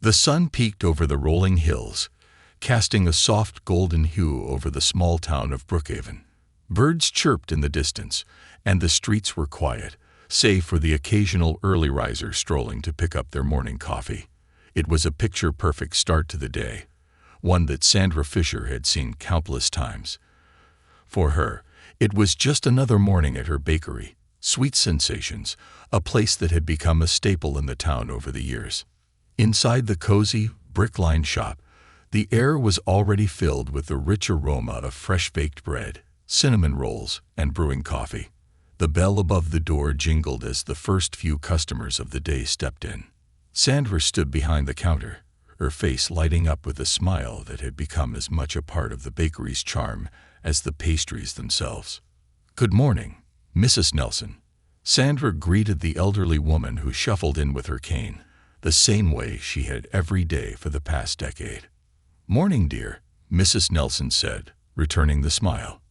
The sun peeked over the rolling hills, casting a soft golden hue over the small town of Brookhaven. Birds chirped in the distance, and the streets were quiet, save for the occasional early riser strolling to pick up their morning coffee. It was a picture-perfect start to the day, one that Sandra Fisher had seen countless times. For her, it was just another morning at her bakery, Sweet Sensations, a place that had become a staple in the town over the years. Inside the cozy, brick-lined shop, the air was already filled with the rich aroma of fresh-baked bread, cinnamon rolls, and brewing coffee. The bell above the door jingled as the first few customers of the day stepped in. Sandra stood behind the counter, her face lighting up with a smile that had become as much a part of the bakery's charm as the pastries themselves. "Good morning, Mrs. Nelson." Sandra greeted the elderly woman who shuffled in with her cane, the same way she had every day for the past decade. "Morning, dear," Mrs. Nelson said, returning the smile.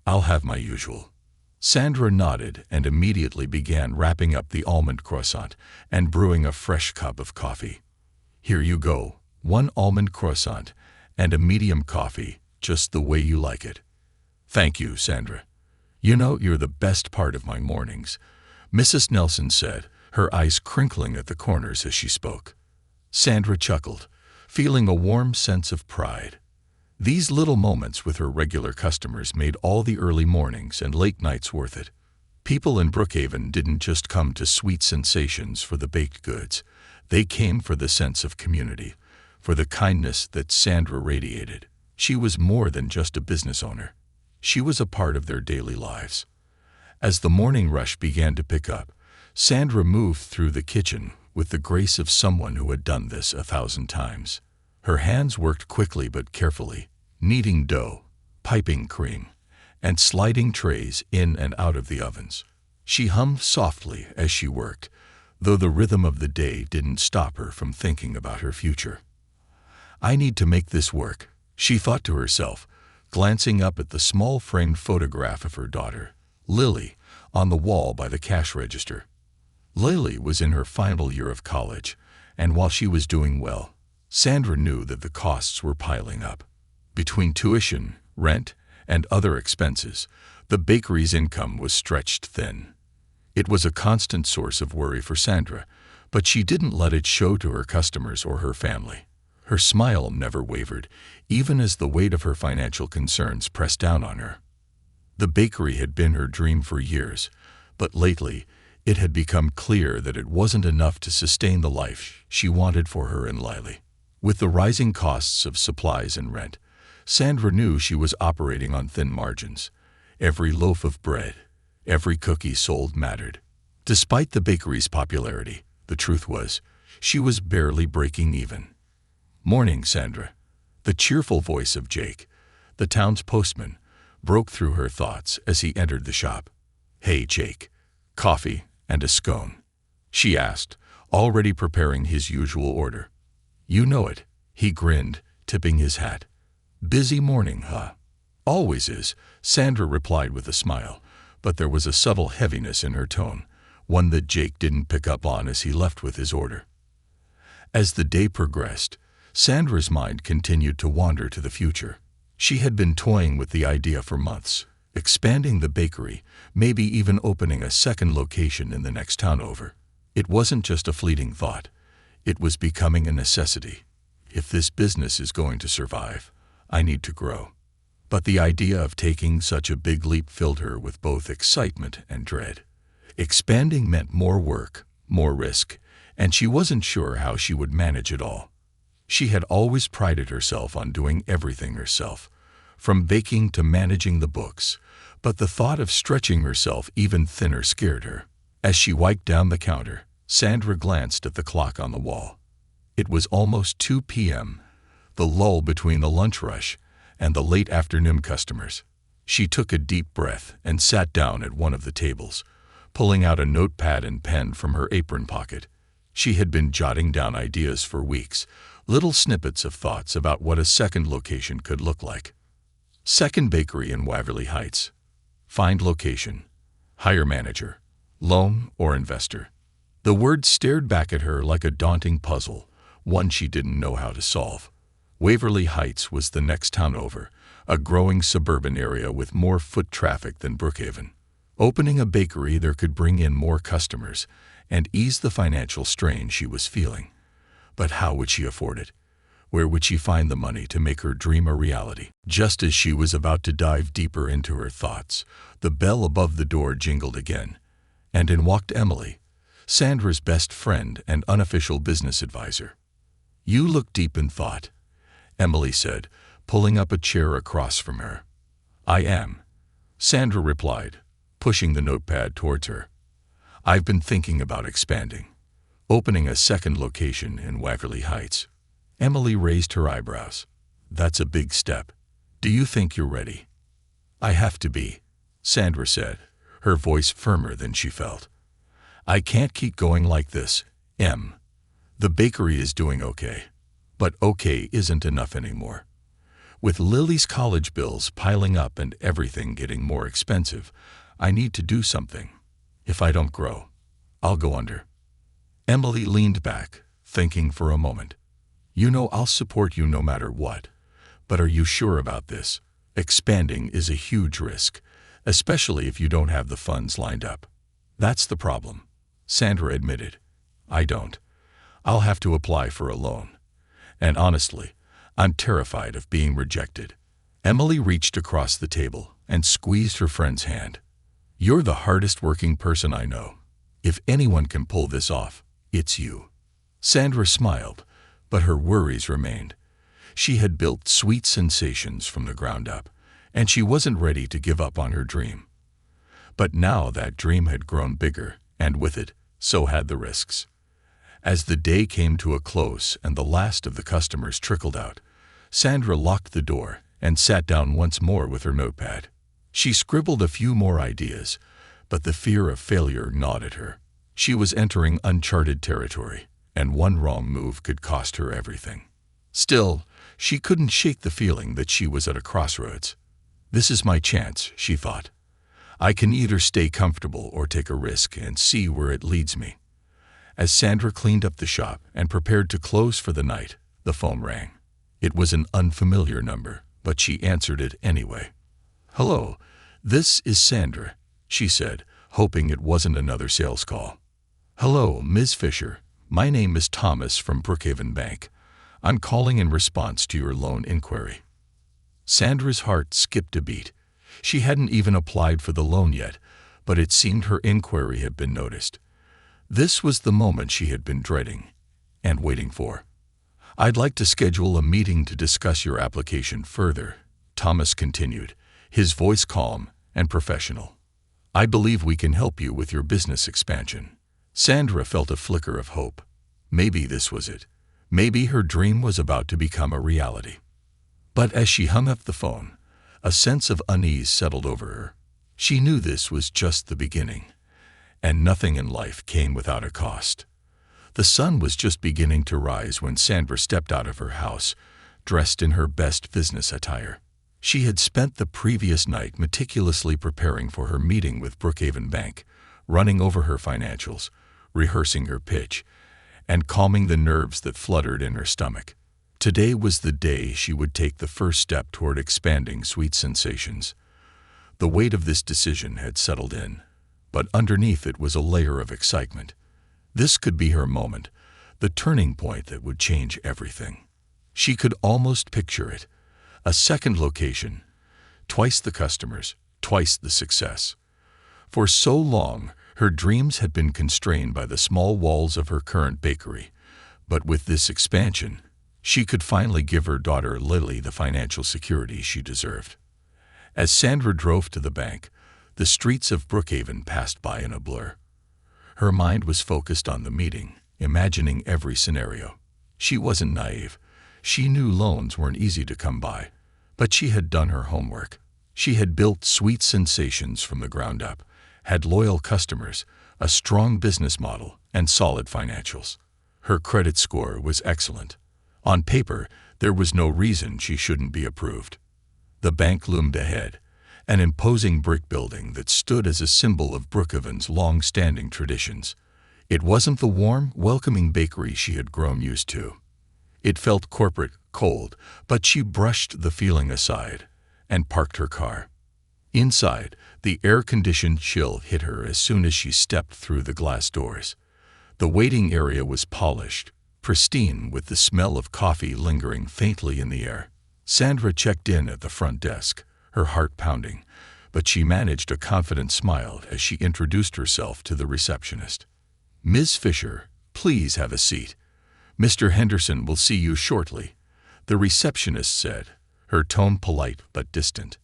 "I'll have my usual." Sandra nodded and immediately began wrapping up the almond croissant and brewing a fresh cup of coffee. "Here you go, 1 almond croissant and a medium coffee, just the way you like it." "Thank you, Sandra. You know you're the best part of my mornings," Mrs. Nelson said, her eyes crinkling at the corners as she spoke. Sandra chuckled, feeling a warm sense of pride. These little moments with her regular customers made all the early mornings and late nights worth it. People in Brookhaven didn't just come to Sweet Sensations for the baked goods. They came for the sense of community, for the kindness that Sandra radiated. She was more than just a business owner. She was a part of their daily lives. As the morning rush began to pick up, Sandra moved through the kitchen with the grace of someone who had done this 1,000 times. Her hands worked quickly but carefully, kneading dough, piping cream, and sliding trays in and out of the ovens. She hummed softly as she worked, though the rhythm of the day didn't stop her from thinking about her future. "I need to make this work," she thought to herself, glancing up at the small framed photograph of her daughter, Lily, on the wall by the cash register. Lily was in her final year of college, and while she was doing well, Sandra knew that the costs were piling up. Between tuition, rent, and other expenses, the bakery's income was stretched thin. It was a constant source of worry for Sandra, but she didn't let it show to her customers or her family. Her smile never wavered, even as the weight of her financial concerns pressed down on her. The bakery had been her dream for years, but lately it had become clear that it wasn't enough to sustain the life she wanted for her and Lily. With the rising costs of supplies and rent, Sandra knew she was operating on thin margins. Every loaf of bread, every cookie sold mattered. Despite the bakery's popularity, the truth was, she was barely breaking even. "Morning, Sandra." The cheerful voice of Jake, the town's postman, broke through her thoughts as he entered the shop. "Hey, Jake, coffee and a scone?" she asked, already preparing his usual order. "You know it," he grinned, tipping his hat. "Busy morning, huh?" "Always is," Sandra replied with a smile, but there was a subtle heaviness in her tone, one that Jake didn't pick up on as he left with his order. As the day progressed, Sandra's mind continued to wander to the future. She had been toying with the idea for months, expanding the bakery, maybe even opening a second location in the next town over. It wasn't just a fleeting thought. It was becoming a necessity. If this business is going to survive, I need to grow. But the idea of taking such a big leap filled her with both excitement and dread. Expanding meant more work, more risk, and she wasn't sure how she would manage it all. She had always prided herself on doing everything herself, from baking to managing the books, but the thought of stretching herself even thinner scared her. As she wiped down the counter, Sandra glanced at the clock on the wall. It was almost 2 p.m., the lull between the lunch rush and the late afternoon customers. She took a deep breath and sat down at one of the tables, pulling out a notepad and pen from her apron pocket. She had been jotting down ideas for weeks, little snippets of thoughts about what a second location could look like. Second bakery in Waverly Heights. Find location. Hire manager. Loan or investor. The words stared back at her like a daunting puzzle, one she didn't know how to solve. Waverly Heights was the next town over, a growing suburban area with more foot traffic than Brookhaven. Opening a bakery there could bring in more customers and ease the financial strain she was feeling. But how would she afford it? Where would she find the money to make her dream a reality? Just as she was about to dive deeper into her thoughts, the bell above the door jingled again, and in walked Emily, Sandra's best friend and unofficial business advisor. "You look deep in thought," Emily said, pulling up a chair across from her. "I am," Sandra replied, pushing the notepad towards her. "I've been thinking about expanding, opening a second location in Waverly Heights." Emily raised her eyebrows. "That's a big step. Do you think you're ready?" "I have to be," Sandra said, her voice firmer than she felt. "I can't keep going like this, Em. The bakery is doing okay, but okay isn't enough anymore. With Lily's college bills piling up and everything getting more expensive, I need to do something. If I don't grow, I'll go under." Emily leaned back, thinking for a moment. "You know I'll support you no matter what. But are you sure about this? Expanding is a huge risk, especially if you don't have the funds lined up." "That's the problem," Sandra admitted. "I don't. I'll have to apply for a loan. And honestly, I'm terrified of being rejected." Emily reached across the table and squeezed her friend's hand. "You're the hardest working person I know. If anyone can pull this off, it's you." Sandra smiled, but her worries remained. She had built Sweet Sensations from the ground up, and she wasn't ready to give up on her dream. But now that dream had grown bigger, and with it, so had the risks. As the day came to a close and the last of the customers trickled out, Sandra locked the door and sat down once more with her notepad. She scribbled a few more ideas, but the fear of failure gnawed at her. She was entering uncharted territory, and one wrong move could cost her everything. Still, she couldn't shake the feeling that she was at a crossroads. "This is my chance," she thought. "I can either stay comfortable or take a risk and see where it leads me." As Sandra cleaned up the shop and prepared to close for the night, the phone rang. It was an unfamiliar number, but she answered it anyway. "Hello, this is Sandra," she said, hoping it wasn't another sales call. "Hello, Ms. Fisher. My name is Thomas from Brookhaven Bank. I'm calling in response to your loan inquiry." Sandra's heart skipped a beat. She hadn't even applied for the loan yet, but it seemed her inquiry had been noticed. This was the moment she had been dreading and waiting for. "I'd like to schedule a meeting to discuss your application further," Thomas continued, his voice calm and professional. "I believe we can help you with your business expansion." Sandra felt a flicker of hope. Maybe this was it. Maybe her dream was about to become a reality. But as she hung up the phone, a sense of unease settled over her. She knew this was just the beginning, and nothing in life came without a cost. The sun was just beginning to rise when Sandra stepped out of her house, dressed in her best business attire. She had spent the previous night meticulously preparing for her meeting with Brookhaven Bank, running over her financials, rehearsing her pitch, and calming the nerves that fluttered in her stomach. Today was the day she would take the first step toward expanding Sweet Sensations. The weight of this decision had settled in, but underneath it was a layer of excitement. This could be her moment, the turning point that would change everything. She could almost picture it. A second location, twice the customers, twice the success. For so long, her dreams had been constrained by the small walls of her current bakery, but with this expansion, she could finally give her daughter Lily the financial security she deserved. As Sandra drove to the bank, the streets of Brookhaven passed by in a blur. Her mind was focused on the meeting, imagining every scenario. She wasn't naive. She knew loans weren't easy to come by, but she had done her homework. She had built Sweet Sensations from the ground up, had loyal customers, a strong business model, and solid financials. Her credit score was excellent. On paper, there was no reason she shouldn't be approved. The bank loomed ahead, an imposing brick building that stood as a symbol of Brookhaven's long-standing traditions. It wasn't the warm, welcoming bakery she had grown used to. It felt corporate, cold, but she brushed the feeling aside and parked her car. Inside, the air-conditioned chill hit her as soon as she stepped through the glass doors. The waiting area was polished, pristine, with the smell of coffee lingering faintly in the air. Sandra checked in at the front desk, her heart pounding, but she managed a confident smile as she introduced herself to the receptionist. "Ms. Fisher, please have a seat. Mr. Henderson will see you shortly," the receptionist said, her tone polite but distant.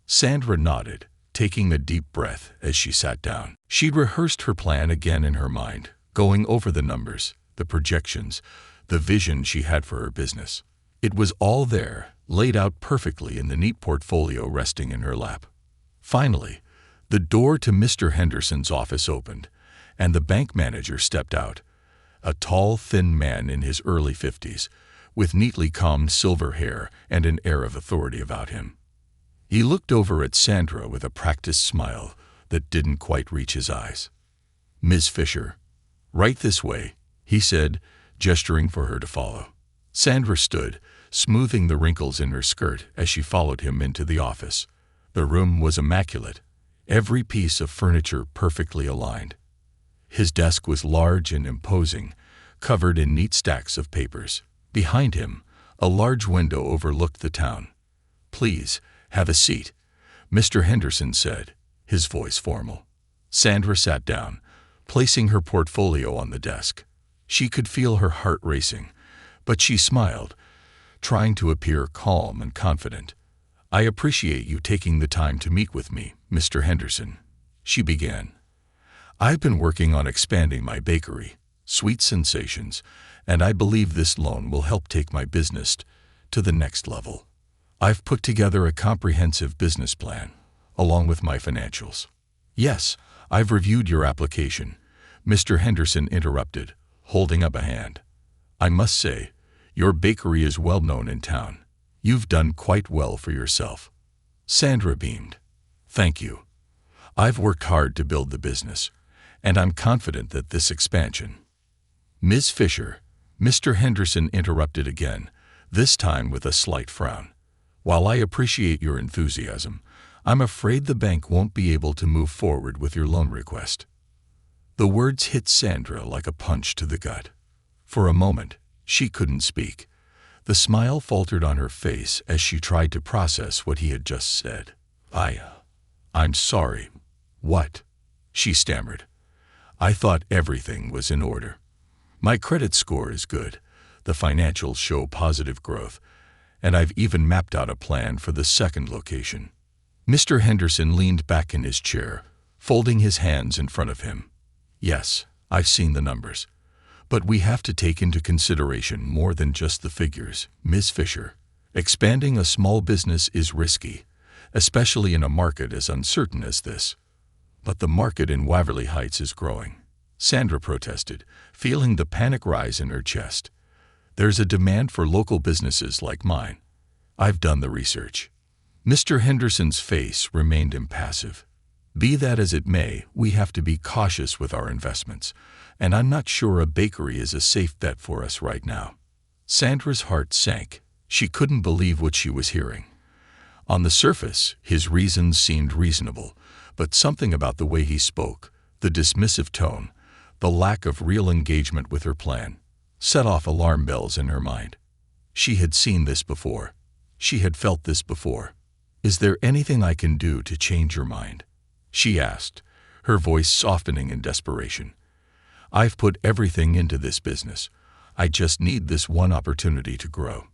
Sandra nodded, taking a deep breath as she sat down. She'd rehearsed her plan again in her mind, going over the numbers, the projections, the vision she had for her business. It was all there, laid out perfectly in the neat portfolio resting in her lap. Finally, the door to Mr. Henderson's office opened, and the bank manager stepped out, a tall, thin man in his early 50s, with neatly combed silver hair and an air of authority about him. He looked over at Sandra with a practiced smile that didn't quite reach his eyes. "Ms. Fisher, right this way," he said, gesturing for her to follow. Sandra stood, smoothing the wrinkles in her skirt as she followed him into the office. The room was immaculate, every piece of furniture perfectly aligned. His desk was large and imposing, covered in neat stacks of papers. Behind him, a large window overlooked the town. "Please, have a seat," Mr. Henderson said, his voice formal. Sandra sat down, placing her portfolio on the desk. She could feel her heart racing, but she smiled, trying to appear calm and confident. "I appreciate you taking the time to meet with me, Mr. Henderson," she began. "I've been working on expanding my bakery, Sweet Sensations, and I believe this loan will help take my business to the next level. I've put together a comprehensive business plan, along with my financials." "Yes, I've reviewed your application," Mr. Henderson interrupted, holding up a hand. "I must say, your bakery is well known in town. You've done quite well for yourself." Sandra beamed. "Thank you. I've worked hard to build the business, and I'm confident that this expansion—" "Ms. Fisher," Mr. Henderson interrupted again, this time with a slight frown. "While I appreciate your enthusiasm, I'm afraid the bank won't be able to move forward with your loan request." The words hit Sandra like a punch to the gut. For a moment, she couldn't speak. The smile faltered on her face as she tried to process what he had just said. I'm sorry. What?" she stammered. "I thought everything was in order. My credit score is good, the financials show positive growth, and I've even mapped out a plan for the second location." Mr. Henderson leaned back in his chair, folding his hands in front of him. "Yes, I've seen the numbers. But we have to take into consideration more than just the figures, Ms. Fisher. Expanding a small business is risky, especially in a market as uncertain as this." "But the market in Waverly Heights is growing," Sandra protested, feeling the panic rise in her chest. "There's a demand for local businesses like mine. I've done the research." Mr. Henderson's face remained impassive. "Be that as it may, we have to be cautious with our investments, and I'm not sure a bakery is a safe bet for us right now." Sandra's heart sank. She couldn't believe what she was hearing. On the surface, his reasons seemed reasonable, but something about the way he spoke, the dismissive tone, the lack of real engagement with her plan, set off alarm bells in her mind. She had seen this before. She had felt this before. "Is there anything I can do to change your mind?" she asked, her voice softening in desperation. "I've put everything into this business. I just need this one opportunity to grow."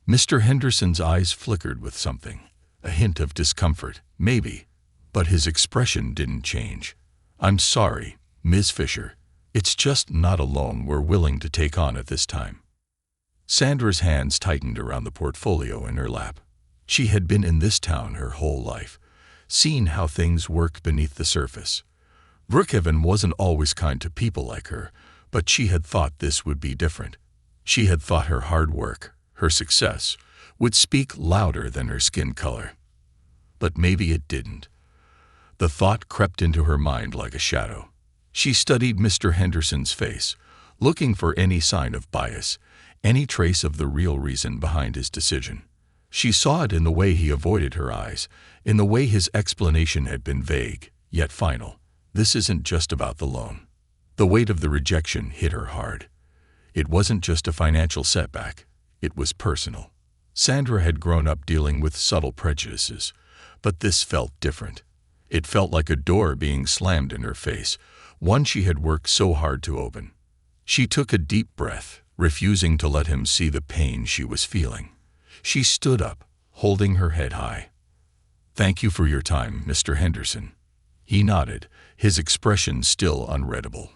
Mr. Henderson's eyes flickered with something, a hint of discomfort, maybe, but his expression didn't change. "I'm sorry, Ms. Fisher. It's just not a loan we're willing to take on at this time." Sandra's hands tightened around the portfolio in her lap. She had been in this town her whole life, seen how things worked beneath the surface. Brookhaven wasn't always kind to people like her, but she had thought this would be different. She had thought her hard work, her success, would speak louder than her skin color. But maybe it didn't. The thought crept into her mind like a shadow. She studied Mr. Henderson's face, looking for any sign of bias, any trace of the real reason behind his decision. She saw it in the way he avoided her eyes, in the way his explanation had been vague, yet final. This isn't just about the loan. The weight of the rejection hit her hard. It wasn't just a financial setback. It was personal. Sandra had grown up dealing with subtle prejudices, but this felt different. It felt like a door being slammed in her face, one she had worked so hard to open. She took a deep breath, refusing to let him see the pain she was feeling. She stood up, holding her head high. "Thank you for your time, Mr. Henderson." He nodded, his expression still unreadable.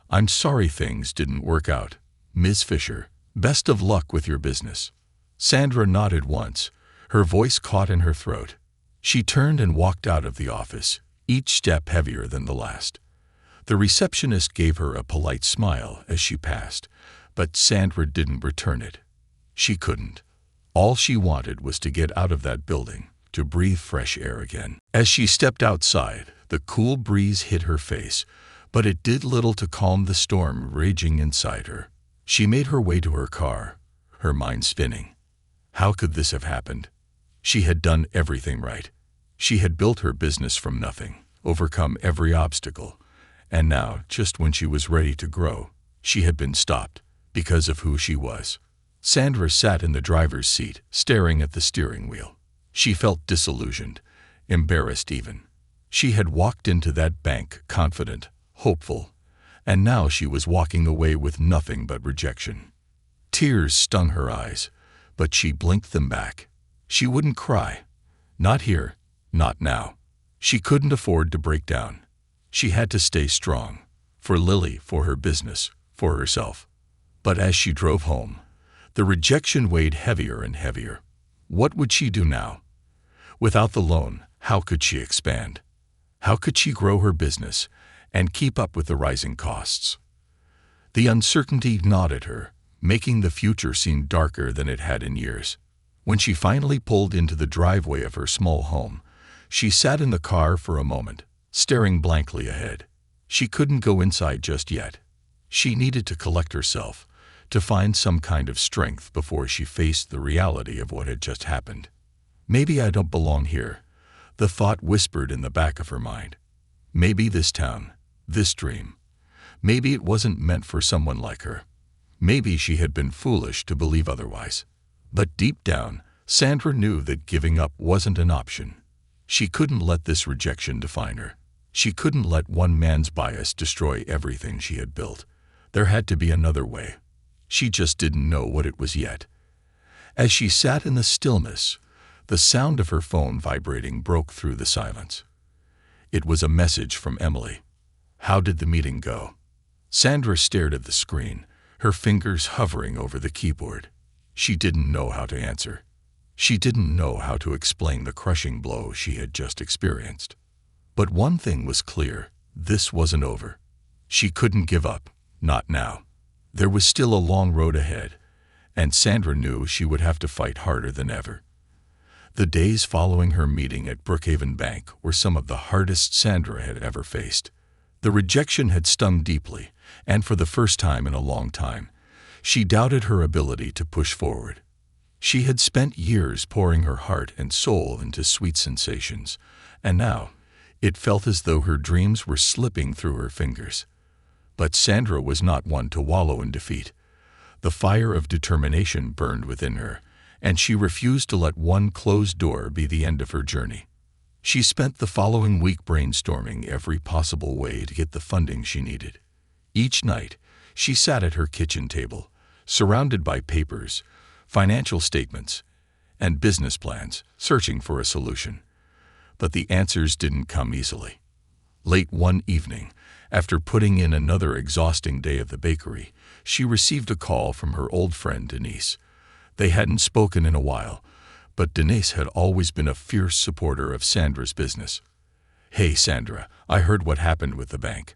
"I'm sorry things didn't work out, Ms. Fisher. Best of luck with your business." Sandra nodded once, her voice caught in her throat. She turned and walked out of the office, each step heavier than the last. The receptionist gave her a polite smile as she passed, but Sandra didn't return it. She couldn't. All she wanted was to get out of that building, to breathe fresh air again. As she stepped outside, the cool breeze hit her face, but it did little to calm the storm raging inside her. She made her way to her car, her mind spinning. How could this have happened? She had done everything right. She had built her business from nothing, overcome every obstacle, and now, just when she was ready to grow, she had been stopped because of who she was. Sandra sat in the driver's seat, staring at the steering wheel. She felt disillusioned, embarrassed even. She had walked into that bank confident, hopeful, and now she was walking away with nothing but rejection. Tears stung her eyes, but she blinked them back. She wouldn't cry. Not here, not now. She couldn't afford to break down. She had to stay strong, for Lily, for her business, for herself. But as she drove home, the rejection weighed heavier and heavier. What would she do now? Without the loan, how could she expand? How could she grow her business and keep up with the rising costs? The uncertainty gnawed at her, making the future seem darker than it had in years. When she finally pulled into the driveway of her small home, she sat in the car for a moment, staring blankly ahead. She couldn't go inside just yet. She needed to collect herself, to find some kind of strength before she faced the reality of what had just happened. Maybe I don't belong here, the thought whispered in the back of her mind. Maybe this town, this dream, maybe it wasn't meant for someone like her. Maybe she had been foolish to believe otherwise. But deep down, Sandra knew that giving up wasn't an option. She couldn't let this rejection define her. She couldn't let one man's bias destroy everything she had built. There had to be another way. She just didn't know what it was yet. As she sat in the stillness, the sound of her phone vibrating broke through the silence. It was a message from Emily. How did the meeting go? Sandra stared at the screen, her fingers hovering over the keyboard. She didn't know how to answer. She didn't know how to explain the crushing blow she had just experienced. But one thing was clear, this wasn't over. She couldn't give up, not now. There was still a long road ahead, and Sandra knew she would have to fight harder than ever. The days following her meeting at Brookhaven Bank were some of the hardest Sandra had ever faced. The rejection had stung deeply, and for the first time in a long time, she doubted her ability to push forward. She had spent years pouring her heart and soul into sweet sensations, and now it felt as though her dreams were slipping through her fingers. But Sandra was not one to wallow in defeat. The fire of determination burned within her, and she refused to let one closed door be the end of her journey. She spent the following week brainstorming every possible way to get the funding she needed. Each night, she sat at her kitchen table, surrounded by papers, financial statements, and business plans, searching for a solution. But the answers didn't come easily. Late one evening, after putting in another exhausting day at the bakery, she received a call from her old friend Denise. They hadn't spoken in a while, but Denise had always been a fierce supporter of Sandra's business. "Hey Sandra, I heard what happened with the bank.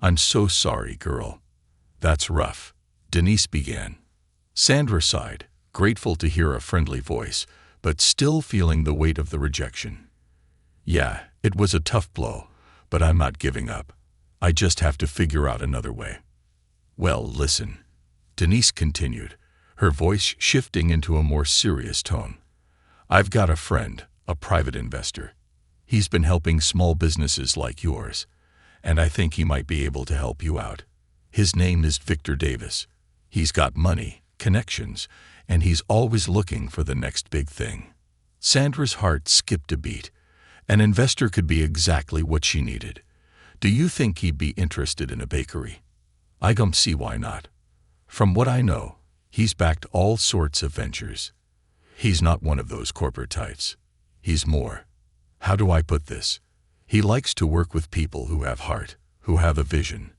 I'm so sorry, girl." "That's rough," Denise began. Sandra sighed, grateful to hear a friendly voice, but still feeling the weight of the rejection. "Yeah, it was a tough blow, but I'm not giving up. I just have to figure out another way." "Well, listen," Denise continued, her voice shifting into a more serious tone. "I've got a friend, a private investor. He's been helping small businesses like yours, and I think he might be able to help you out. His name is Victor Davis. He's got money, connections, and he's always looking for the next big thing." Sandra's heart skipped a beat. An investor could be exactly what she needed. "Do you think he'd be interested in a bakery?" "I don't see why not. From what I know, he's backed all sorts of ventures. He's not one of those corporate types. He's more. How do I put this? He likes to work with people who have heart, who have a vision.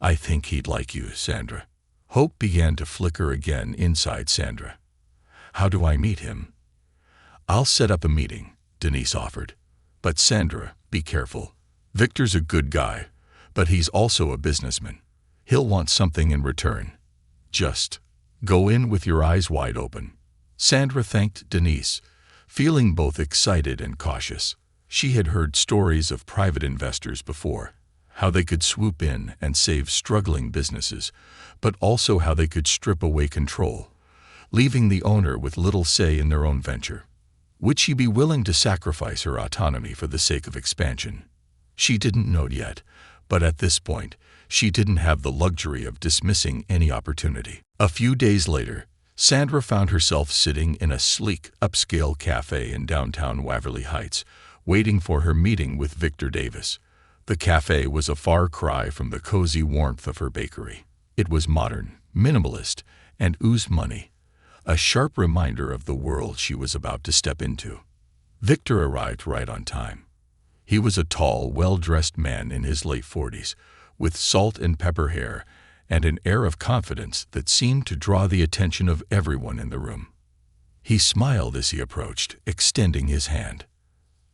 I think he'd like you, Sandra." Hope began to flicker again inside Sandra. "How do I meet him?" "I'll set up a meeting," Denise offered. "But Sandra, be careful. Victor's a good guy, but he's also a businessman. He'll want something in return. Just go in with your eyes wide open." Sandra thanked Denise, feeling both excited and cautious. She had heard stories of private investors before, how they could swoop in and save struggling businesses, but also how they could strip away control, leaving the owner with little say in their own venture. Would she be willing to sacrifice her autonomy for the sake of expansion? She didn't know yet, but at this point, she didn't have the luxury of dismissing any opportunity. A few days later, Sandra found herself sitting in a sleek, upscale cafe in downtown Waverly Heights, waiting for her meeting with Victor Davis. The cafe was a far cry from the cozy warmth of her bakery. It was modern, minimalist, and oozed money, a sharp reminder of the world she was about to step into. Victor arrived right on time. He was a tall, well-dressed man in his late 40s, with salt and pepper hair and an air of confidence that seemed to draw the attention of everyone in the room. He smiled as he approached, extending his hand.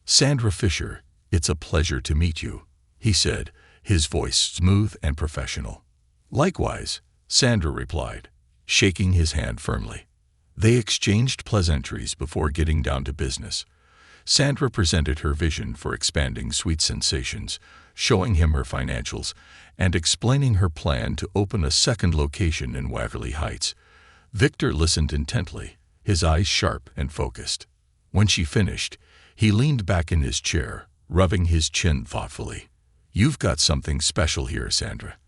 "Sandra Fisher, it's a pleasure to meet you," he said, his voice smooth and professional. "Likewise," Sandra replied, shaking his hand firmly. They exchanged pleasantries before getting down to business. Sandra presented her vision for expanding Sweet Sensations, showing him her financials, and explaining her plan to open a second location in Waverly Heights. Victor listened intently, his eyes sharp and focused. When she finished, he leaned back in his chair, rubbing his chin thoughtfully. "You've got something special here, Sandra.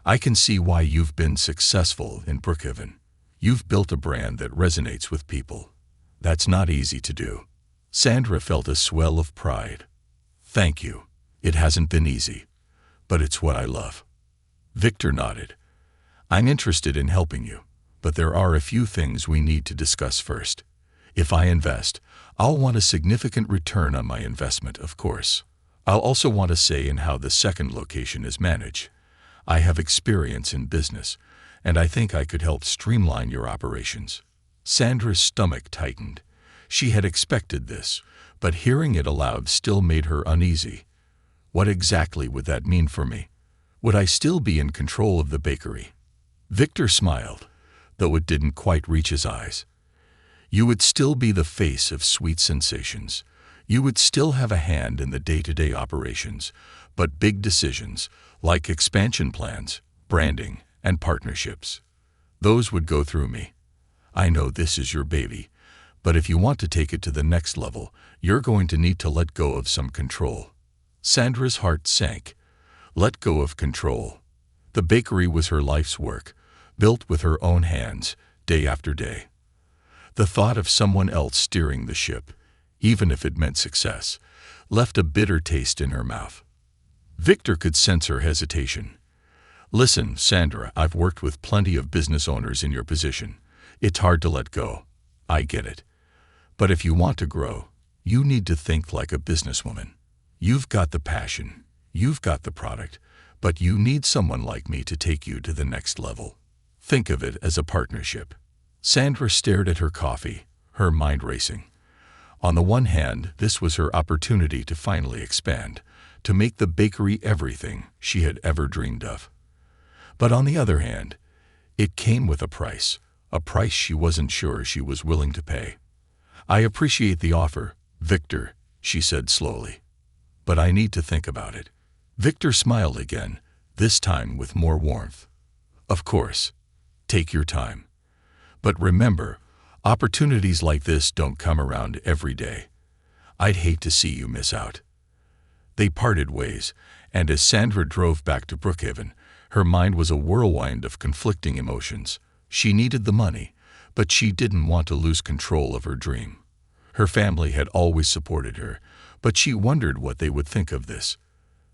I can see why you've been successful in Brookhaven. You've built a brand that resonates with people. That's not easy to do." Sandra felt a swell of pride. "Thank you. It hasn't been easy, but it's what I love." Victor nodded. "I'm interested in helping you, but there are a few things we need to discuss first. If I invest, I'll want a significant return on my investment, of course. I'll also want a say in how the second location is managed. I have experience in business, and I think I could help streamline your operations." Sandra's stomach tightened. She had expected this, but hearing it aloud still made her uneasy. What exactly would that mean for me? Would I still be in control of the bakery? Victor smiled, though it didn't quite reach his eyes. "You would still be the face of Sweet Sensations. You would still have a hand in the day-to-day operations, but big decisions, like expansion plans, branding, and partnerships, those would go through me. I know this is your baby, but if you want to take it to the next level, you're going to need to let go of some control." Sandra's heart sank. Let go of control. The bakery was her life's work, built with her own hands, day after day. The thought of someone else steering the ship, even if it meant success, left a bitter taste in her mouth. Victor could sense her hesitation. "Listen, Sandra, I've worked with plenty of business owners in your position. It's hard to let go. I get it. But if you want to grow, you need to think like a businesswoman. You've got the passion, you've got the product, but you need someone like me to take you to the next level. Think of it as a partnership." Sandra stared at her coffee, her mind racing. On the one hand, this was her opportunity to finally expand, to make the bakery everything she had ever dreamed of. But on the other hand, it came with a price she wasn't sure she was willing to pay. "I appreciate the offer, Victor," she said slowly, "but I need to think about it." Victor smiled again, this time with more warmth. "Of course. Take your time. But remember, opportunities like this don't come around every day. I'd hate to see you miss out." They parted ways, and as Sandra drove back to Brookhaven, her mind was a whirlwind of conflicting emotions. She needed the money, but she didn't want to lose control of her dream. Her family had always supported her, but she wondered what they would think of this.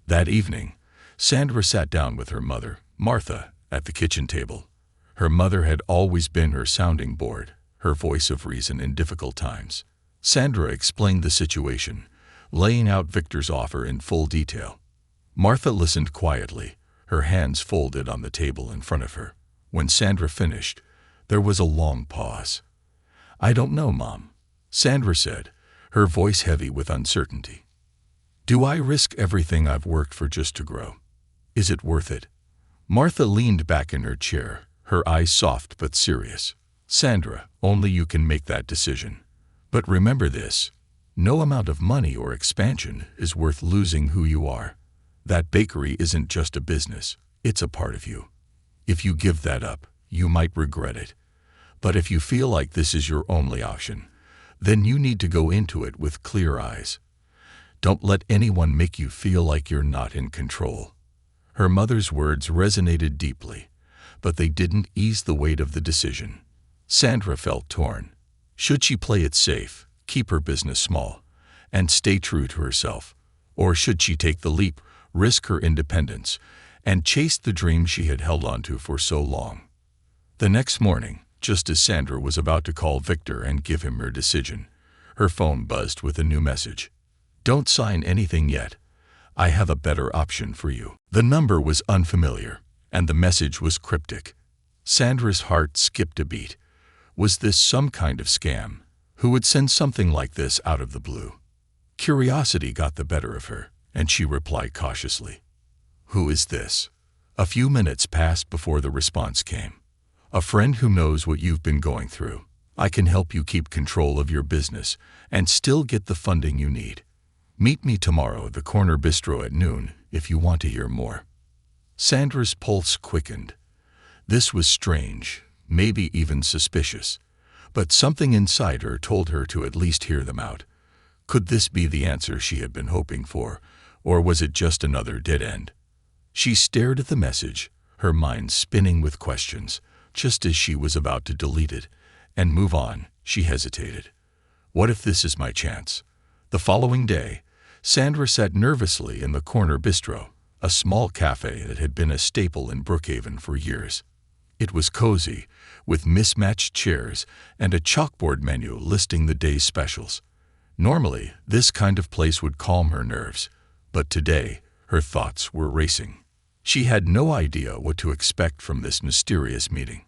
That evening, Sandra sat down with her mother, Martha, at the kitchen table. Her mother had always been her sounding board, her voice of reason in difficult times. Sandra explained the situation, laying out Victor's offer in full detail. Martha listened quietly, her hands folded on the table in front of her. When Sandra finished, there was a long pause. "I don't know, Mom," Sandra said, her voice heavy with uncertainty. "Do I risk everything I've worked for just to grow? Is it worth it?" Martha leaned back in her chair, her eyes soft but serious. "Sandra, only you can make that decision. But remember this, no amount of money or expansion is worth losing who you are. That bakery isn't just a business, it's a part of you. If you give that up, you might regret it. But if you feel like this is your only option, then you need to go into it with clear eyes. Don't let anyone make you feel like you're not in control." Her mother's words resonated deeply, but they didn't ease the weight of the decision. Sandra felt torn. Should she play it safe, keep her business small, and stay true to herself? Or should she take the leap, risk her independence, and chase the dream she had held onto for so long? The next morning, just as Sandra was about to call Victor and give him her decision, her phone buzzed with a new message. "Don't sign anything yet. I have a better option for you." The number was unfamiliar, and the message was cryptic. Sandra's heart skipped a beat. Was this some kind of scam? Who would send something like this out of the blue? Curiosity got the better of her, and she replied cautiously, "Who is this?" A few minutes passed before the response came. "A friend who knows what you've been going through. I can help you keep control of your business and still get the funding you need. Meet me tomorrow at the corner bistro at noon if you want to hear more." Sandra's pulse quickened. This was strange, maybe even suspicious, but something inside her told her to at least hear them out. Could this be the answer she had been hoping for, or was it just another dead end? She stared at the message, her mind spinning with questions. Just as she was about to delete it and move on, she hesitated. What if this is my chance? The following day, Sandra sat nervously in the corner bistro, a small cafe that had been a staple in Brookhaven for years. It was cozy, with mismatched chairs and a chalkboard menu listing the day's specials. Normally, this kind of place would calm her nerves, but today, her thoughts were racing. She had no idea what to expect from this mysterious meeting.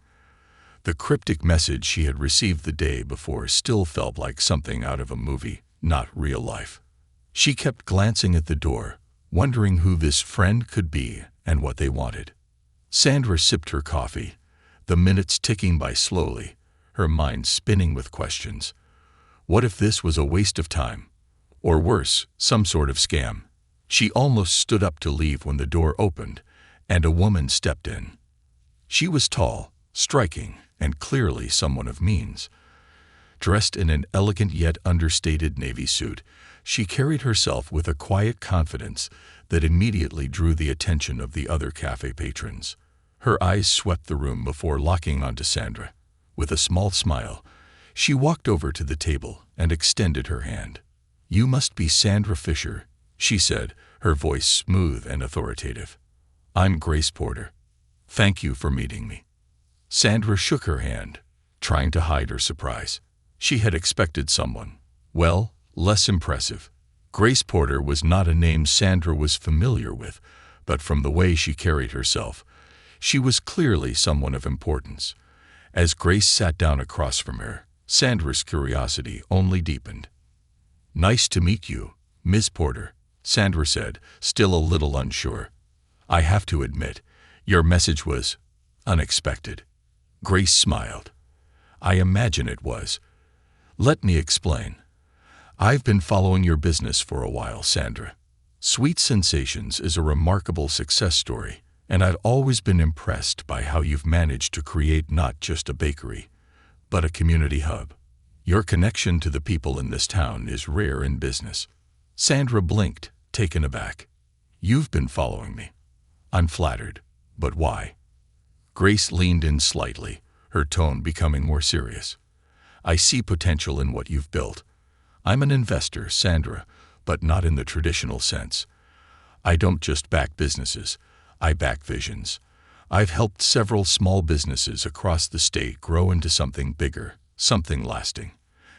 The cryptic message she had received the day before still felt like something out of a movie, not real life. She kept glancing at the door, wondering who this friend could be and what they wanted. Sandra sipped her coffee, the minutes ticking by slowly, her mind spinning with questions. What if this was a waste of time? Or worse, some sort of scam? She almost stood up to leave when the door opened, and a woman stepped in. She was tall, striking, and clearly someone of means. Dressed in an elegant yet understated navy suit, she carried herself with a quiet confidence that immediately drew the attention of the other cafe patrons. Her eyes swept the room before locking onto Sandra. With a small smile, she walked over to the table and extended her hand. "You must be Sandra Fisher," she said, her voice smooth and authoritative. "I'm Grace Porter. Thank you for meeting me." Sandra shook her hand, trying to hide her surprise. She had expected someone, well, less impressive. Grace Porter was not a name Sandra was familiar with, but from the way she carried herself, she was clearly someone of importance. As Grace sat down across from her, Sandra's curiosity only deepened. "Nice to meet you, Miss Porter," Sandra said, still a little unsure. "I have to admit, your message was unexpected." Grace smiled. "I imagine it was. Let me explain. I've been following your business for a while, Sandra. Sweet Sensations is a remarkable success story, and I've always been impressed by how you've managed to create not just a bakery, but a community hub. Your connection to the people in this town is rare in business." Sandra blinked, taken aback. "You've been following me." "I'm flattered. But why?" Grace leaned in slightly, her tone becoming more serious. "I see potential in what you've built. I'm an investor, Sandra, but not in the traditional sense. I don't just back businesses, I back visions. I've helped several small businesses across the state grow into something bigger, something lasting.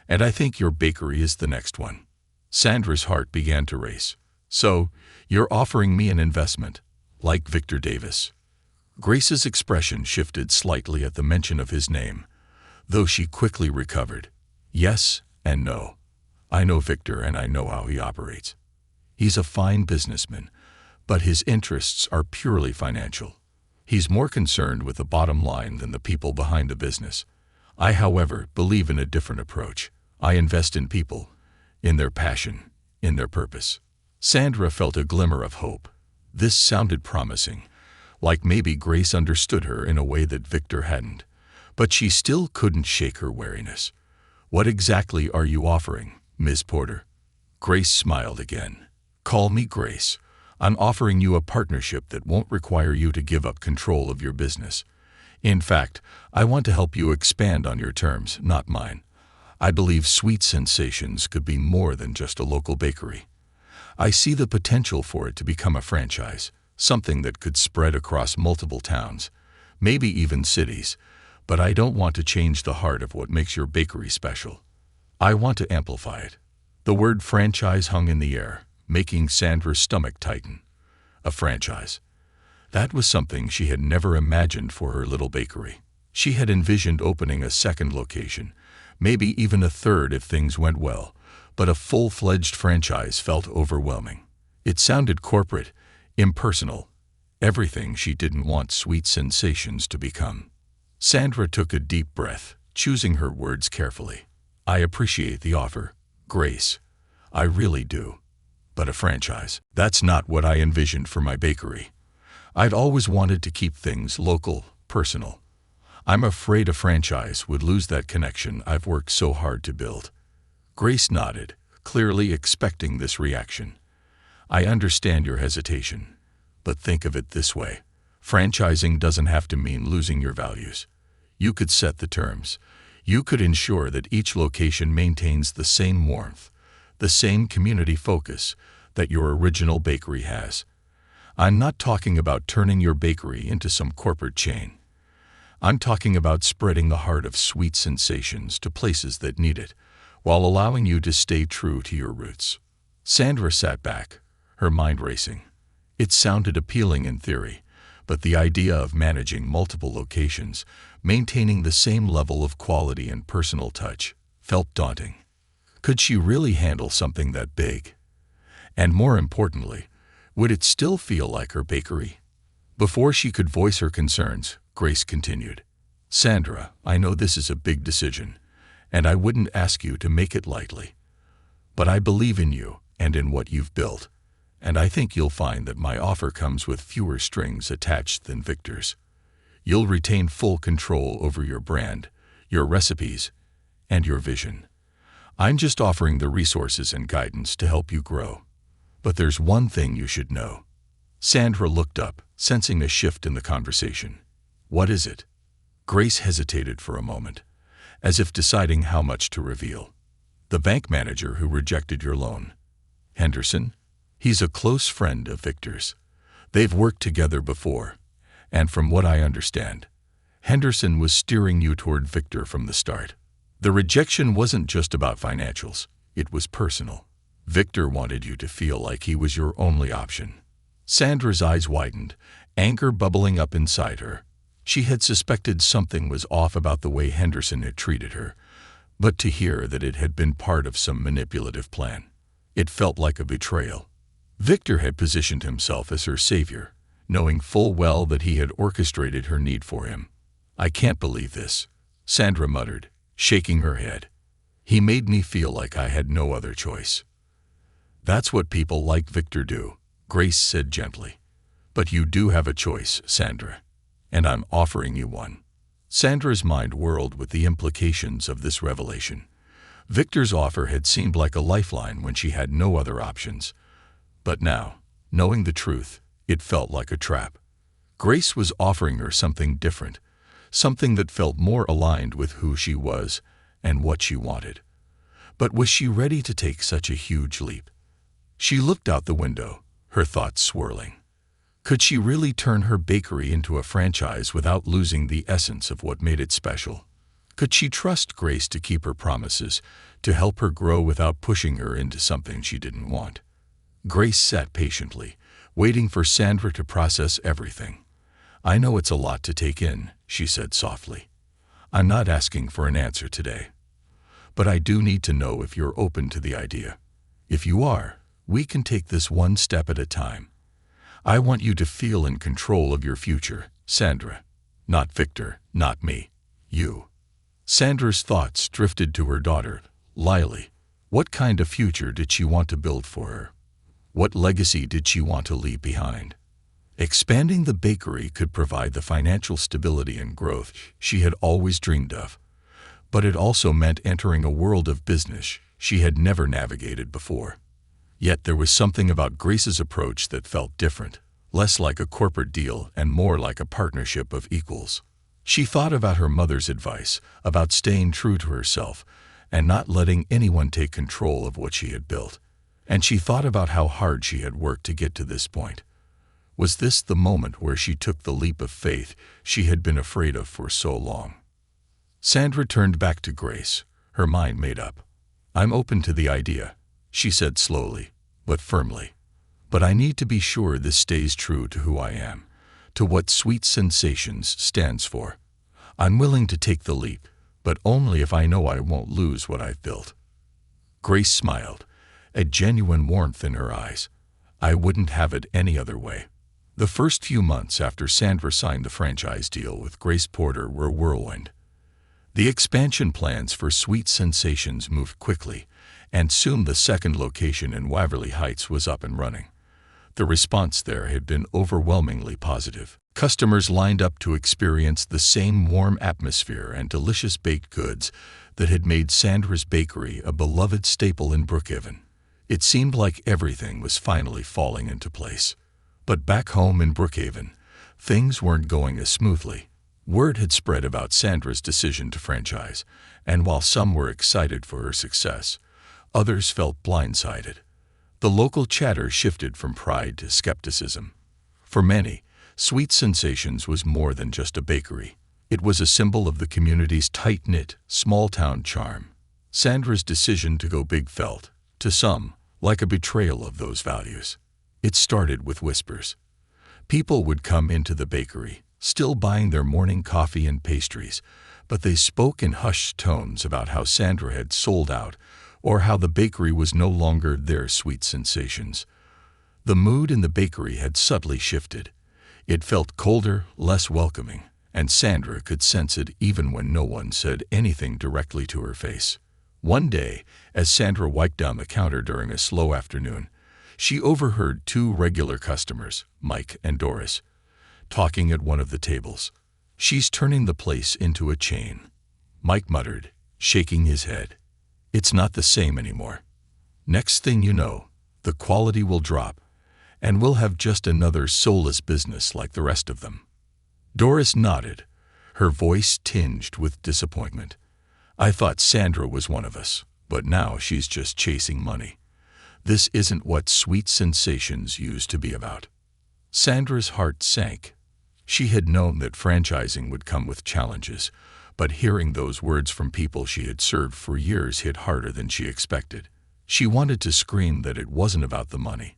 And I think your bakery is the next one." Sandra's heart began to race. "So, you're offering me an investment, like Victor Davis?" Grace's expression shifted slightly at the mention of his name, though she quickly recovered. "Yes and no. I know Victor and I know how he operates. He's a fine businessman, but his interests are purely financial. He's more concerned with the bottom line than the people behind the business. I, however, believe in a different approach. I invest in people, in their passion, in their purpose." Sandra felt a glimmer of hope. This sounded promising, like maybe Grace understood her in a way that Victor hadn't. But she still couldn't shake her wariness. "What exactly are you offering, Ms. Porter?" Grace smiled again. "Call me Grace. I'm offering you a partnership that won't require you to give up control of your business. In fact, I want to help you expand on your terms, not mine. I believe Sweet Sensations could be more than just a local bakery. I see the potential for it to become a franchise, something that could spread across multiple towns, maybe even cities, but I don't want to change the heart of what makes your bakery special. I want to amplify it." The word franchise hung in the air, making Sandra's stomach tighten. A franchise. That was something she had never imagined for her little bakery. She had envisioned opening a second location, maybe even a third if things went well, but a full-fledged franchise felt overwhelming. It sounded corporate, impersonal, everything she didn't want Sweet Sensations to become. Sandra took a deep breath, choosing her words carefully. "I appreciate the offer, Grace. I really do. But a franchise, that's not what I envisioned for my bakery. I'd always wanted to keep things local, personal. I'm afraid a franchise would lose that connection I've worked so hard to build." Grace nodded, clearly expecting this reaction. "I understand your hesitation, but think of it this way. Franchising doesn't have to mean losing your values. You could set the terms. You could ensure that each location maintains the same warmth, the same community focus that your original bakery has. I'm not talking about turning your bakery into some corporate chain. I'm talking about spreading the heart of Sweet Sensations to places that need it, while allowing you to stay true to your roots." Sandra sat back, her mind racing. It sounded appealing in theory, but the idea of managing multiple locations, maintaining the same level of quality and personal touch, felt daunting. Could she really handle something that big? And more importantly, would it still feel like her bakery? Before she could voice her concerns, Grace continued. "Sandra, I know this is a big decision, and I wouldn't ask you to make it lightly. But I believe in you and in what you've built, and I think you'll find that my offer comes with fewer strings attached than Victor's. You'll retain full control over your brand, your recipes, and your vision. I'm just offering the resources and guidance to help you grow. But there's one thing you should know." Sandra looked up, sensing a shift in the conversation. "What is it?" Grace hesitated for a moment, as if deciding how much to reveal. "The bank manager who rejected your loan. Henderson? He's a close friend of Victor's. They've worked together before, and from what I understand, Henderson was steering you toward Victor from the start. The rejection wasn't just about financials, it was personal. Victor wanted you to feel like he was your only option." Sandra's eyes widened, anger bubbling up inside her. She had suspected something was off about the way Henderson had treated her, but to hear that it had been part of some manipulative plan, it felt like a betrayal. Victor had positioned himself as her savior, knowing full well that he had orchestrated her need for him. "I can't believe this," Sandra muttered, shaking her head. "He made me feel like I had no other choice." "That's what people like Victor do," Grace said gently. "But you do have a choice, Sandra, and I'm offering you one." Sandra's mind whirled with the implications of this revelation. Victor's offer had seemed like a lifeline when she had no other options. But now, knowing the truth, it felt like a trap. Grace was offering her something different, something that felt more aligned with who she was and what she wanted. But was she ready to take such a huge leap? She looked out the window, her thoughts swirling. Could she really turn her bakery into a franchise without losing the essence of what made it special? Could she trust Grace to keep her promises, to help her grow without pushing her into something she didn't want? Grace sat patiently, waiting for Sandra to process everything. "I know it's a lot to take in," she said softly. "I'm not asking for an answer today. But I do need to know if you're open to the idea. If you are, we can take this one step at a time. I want you to feel in control of your future, Sandra. Not Victor, not me. You." Sandra's thoughts drifted to her daughter, Lily. What kind of future did she want to build for her? What legacy did she want to leave behind? Expanding the bakery could provide the financial stability and growth she had always dreamed of. But it also meant entering a world of business she had never navigated before. Yet there was something about Grace's approach that felt different, less like a corporate deal and more like a partnership of equals. She thought about her mother's advice, about staying true to herself and not letting anyone take control of what she had built. And she thought about how hard she had worked to get to this point. Was this the moment where she took the leap of faith she had been afraid of for so long? Sandra turned back to Grace, her mind made up. "I'm open to the idea," she said slowly, but firmly. "But I need to be sure this stays true to who I am, to what Sweet Sensations stands for. I'm willing to take the leap, but only if I know I won't lose what I've built." Grace smiled, a genuine warmth in her eyes. "I wouldn't have it any other way." The first few months after Sandra signed the franchise deal with Grace Porter were a whirlwind. The expansion plans for Sweet Sensations moved quickly, and soon the second location in Waverly Heights was up and running. The response there had been overwhelmingly positive. Customers lined up to experience the same warm atmosphere and delicious baked goods that had made Sandra's bakery a beloved staple in Brookhaven. It seemed like everything was finally falling into place. But back home in Brookhaven, things weren't going as smoothly. Word had spread about Sandra's decision to franchise, and while some were excited for her success, others felt blindsided. The local chatter shifted from pride to skepticism. For many, Sweet Sensations was more than just a bakery. It was a symbol of the community's tight-knit, small-town charm. Sandra's decision to go big felt, to some, like a betrayal of those values. It started with whispers. People would come into the bakery, still buying their morning coffee and pastries, but they spoke in hushed tones about how Sandra had sold out or how the bakery was no longer their Sweet Sensations. The mood in the bakery had subtly shifted. It felt colder, less welcoming, and Sandra could sense it even when no one said anything directly to her face. One day, as Sandra wiped down the counter during a slow afternoon, she overheard two regular customers, Mike and Doris, talking at one of the tables. "She's turning the place into a chain," Mike muttered, shaking his head. "It's not the same anymore. Next thing you know, the quality will drop, and we'll have just another soulless business like the rest of them." Doris nodded, her voice tinged with disappointment. "I thought Sandra was one of us, but now she's just chasing money. This isn't what Sweet Sensations used to be about." Sandra's heart sank. She had known that franchising would come with challenges, but hearing those words from people she had served for years hit harder than she expected. She wanted to scream that it wasn't about the money.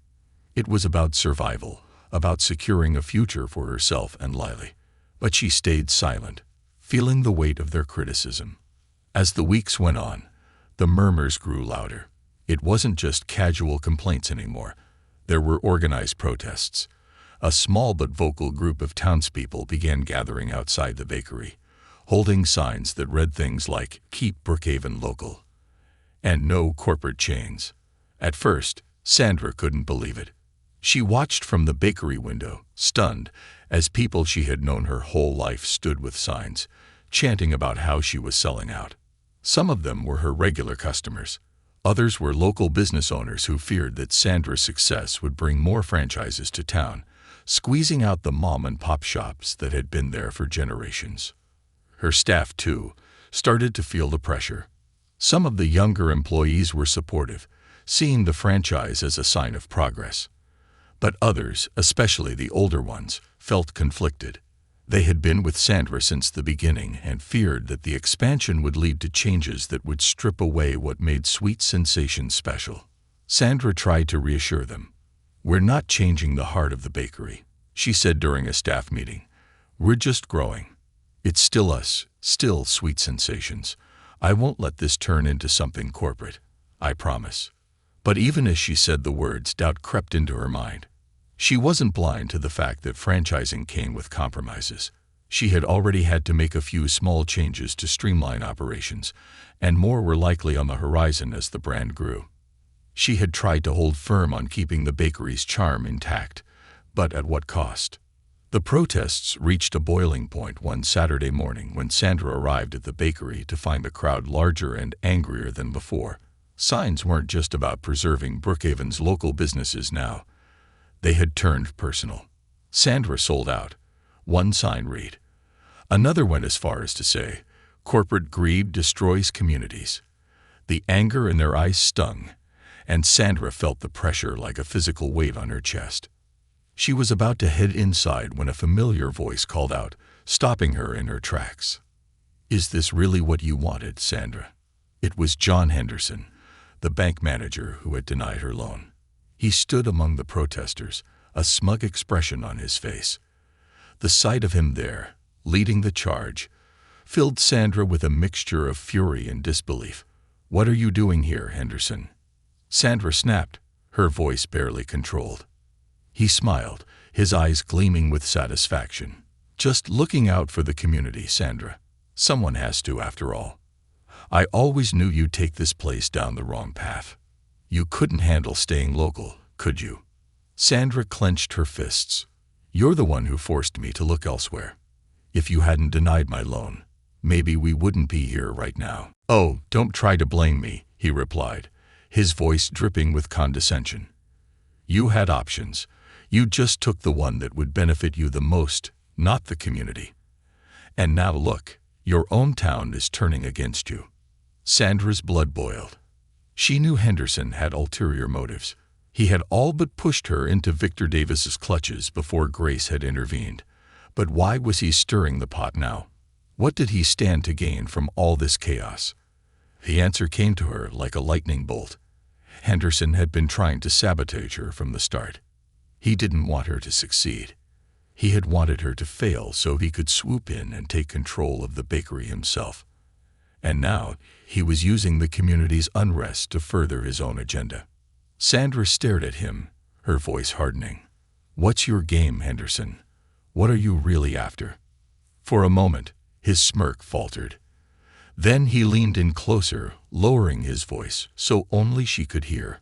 It was about survival, about securing a future for herself and Lily. But she stayed silent, feeling the weight of their criticism. As the weeks went on, the murmurs grew louder. It wasn't just casual complaints anymore. There were organized protests. A small but vocal group of townspeople began gathering outside the bakery, holding signs that read things like "Keep Brookhaven Local" and "No Corporate Chains." At first, Sandra couldn't believe it. She watched from the bakery window, stunned, as people she had known her whole life stood with signs, chanting about how she was selling out. Some of them were her regular customers. Others were local business owners who feared that Sandra's success would bring more franchises to town, squeezing out the mom-and-pop shops that had been there for generations. Her staff, too, started to feel the pressure. Some of the younger employees were supportive, seeing the franchise as a sign of progress. But others, especially the older ones, felt conflicted. They had been with Sandra since the beginning and feared that the expansion would lead to changes that would strip away what made Sweet Sensations special. Sandra tried to reassure them. "We're not changing the heart of the bakery," she said during a staff meeting. "We're just growing. It's still us, still Sweet Sensations. I won't let this turn into something corporate. I promise." But even as she said the words, doubt crept into her mind. She wasn't blind to the fact that franchising came with compromises. She had already had to make a few small changes to streamline operations, and more were likely on the horizon as the brand grew. She had tried to hold firm on keeping the bakery's charm intact, but at what cost? The protests reached a boiling point one Saturday morning when Sandra arrived at the bakery to find the crowd larger and angrier than before. Signs weren't just about preserving Brookhaven's local businesses now. They had turned personal. Sandra sold out. One sign read. Another went as far as to say, "Corporate greed destroys communities." The anger in their eyes stung, and Sandra felt the pressure like a physical weight on her chest. She was about to head inside when a familiar voice called out, stopping her in her tracks. "Is this really what you wanted, Sandra?" It was John Henderson, the bank manager who had denied her loan. He stood among the protesters, a smug expression on his face. The sight of him there, leading the charge, filled Sandra with a mixture of fury and disbelief. "What are you doing here, Henderson?" Sandra snapped, her voice barely controlled. He smiled, his eyes gleaming with satisfaction. "Just looking out for the community, Sandra. Someone has to, after all. I always knew you'd take this place down the wrong path. You couldn't handle staying local, could you?" Sandra clenched her fists. "You're the one who forced me to look elsewhere. If you hadn't denied my loan, maybe we wouldn't be here right now." "Oh, don't try to blame me," he replied, his voice dripping with condescension. "You had options. You just took the one that would benefit you the most, not the community. And now look, your own town is turning against you." Sandra's blood boiled. She knew Henderson had ulterior motives. He had all but pushed her into Victor Davis's clutches before Grace had intervened. But why was he stirring the pot now? What did he stand to gain from all this chaos? The answer came to her like a lightning bolt. Henderson had been trying to sabotage her from the start. He didn't want her to succeed. He had wanted her to fail so he could swoop in and take control of the bakery himself. And now he was using the community's unrest to further his own agenda. Sandra stared at him, her voice hardening. "What's your game, Henderson? What are you really after?" For a moment, his smirk faltered. Then he leaned in closer, lowering his voice so only she could hear.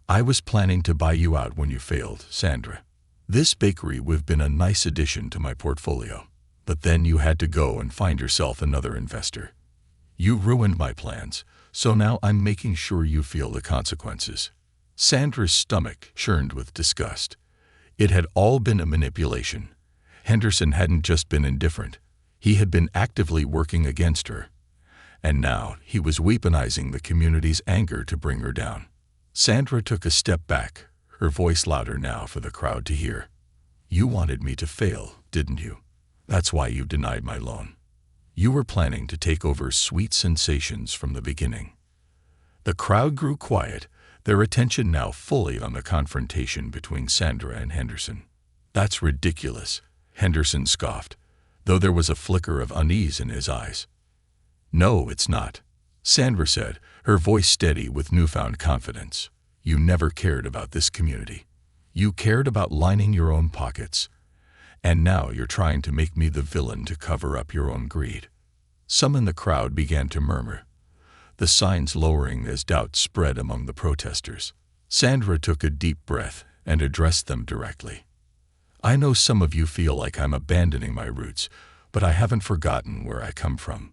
"I was planning to buy you out when you failed, Sandra. This bakery would have been a nice addition to my portfolio. But then you had to go and find yourself another investor. You ruined my plans, so now I'm making sure you feel the consequences." Sandra's stomach churned with disgust. It had all been a manipulation. Henderson hadn't just been indifferent. He had been actively working against her. And now he was weaponizing the community's anger to bring her down. Sandra took a step back, her voice louder now for the crowd to hear. "You wanted me to fail, didn't you? That's why you denied my loan. You were planning to take over Sweet Sensations from the beginning." The crowd grew quiet, their attention now fully on the confrontation between Sandra and Henderson. "That's ridiculous," Henderson scoffed, though there was a flicker of unease in his eyes. "No, it's not," Sandra said, her voice steady with newfound confidence. "You never cared about this community. You cared about lining your own pockets. And now you're trying to make me the villain to cover up your own greed." Some in the crowd began to murmur, the signs lowering as doubt spread among the protesters. Sandra took a deep breath and addressed them directly. "I know some of you feel like I'm abandoning my roots, but I haven't forgotten where I come from.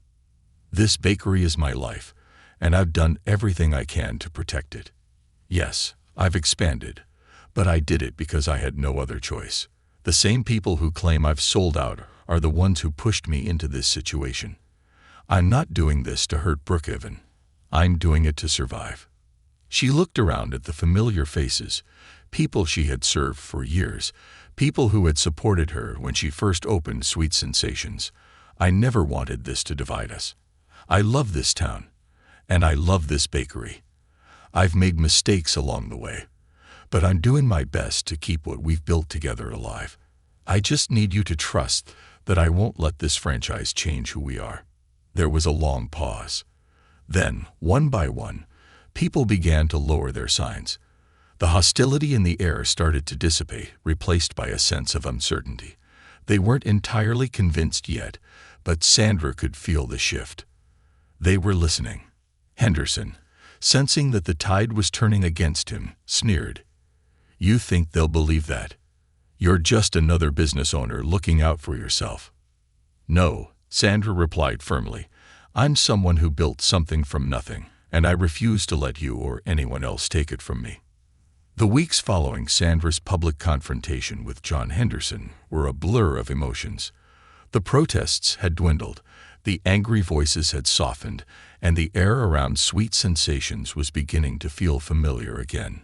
This bakery is my life, and I've done everything I can to protect it. Yes, I've expanded, but I did it because I had no other choice. The same people who claim I've sold out are the ones who pushed me into this situation. I'm not doing this to hurt Brookhaven. I'm doing it to survive." She looked around at the familiar faces, people she had served for years, people who had supported her when she first opened Sweet Sensations. "I never wanted this to divide us. I love this town, and I love this bakery. I've made mistakes along the way, but I'm doing my best to keep what we've built together alive. I just need you to trust that I won't let this franchise change who we are." There was a long pause. Then, one by one, people began to lower their signs. The hostility in the air started to dissipate, replaced by a sense of uncertainty. They weren't entirely convinced yet, but Sandra could feel the shift. They were listening. Henderson, sensing that the tide was turning against him, sneered. "You think they'll believe that? You're just another business owner looking out for yourself." "No," Sandra replied firmly. "I'm someone who built something from nothing, and I refuse to let you or anyone else take it from me." The weeks following Sandra's public confrontation with John Henderson were a blur of emotions. The protests had dwindled, the angry voices had softened, and the air around Sweet Sensations was beginning to feel familiar again.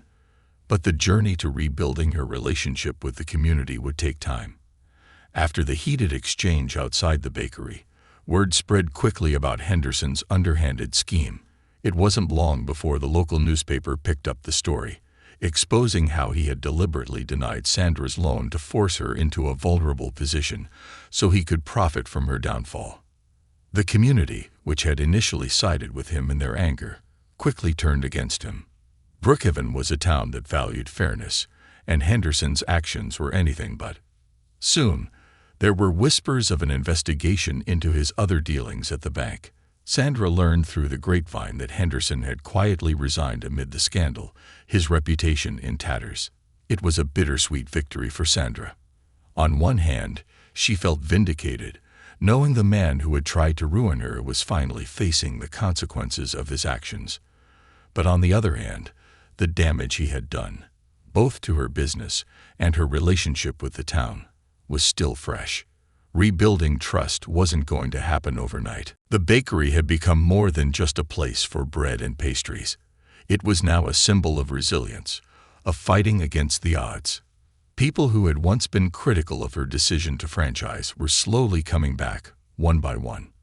But the journey to rebuilding her relationship with the community would take time. After the heated exchange outside the bakery, word spread quickly about Henderson's underhanded scheme. It wasn't long before the local newspaper picked up the story, exposing how he had deliberately denied Sandra's loan to force her into a vulnerable position so he could profit from her downfall. The community, which had initially sided with him in their anger, quickly turned against him. Brookhaven was a town that valued fairness, and Henderson's actions were anything but. Soon, there were whispers of an investigation into his other dealings at the bank. Sandra learned through the grapevine that Henderson had quietly resigned amid the scandal, his reputation in tatters. It was a bittersweet victory for Sandra. On one hand, she felt vindicated, knowing the man who had tried to ruin her was finally facing the consequences of his actions. But on the other hand, the damage he had done, both to her business and her relationship with the town, was still fresh. Rebuilding trust wasn't going to happen overnight. The bakery had become more than just a place for bread and pastries. It was now a symbol of resilience, of fighting against the odds. People who had once been critical of her decision to franchise were slowly coming back, one by one.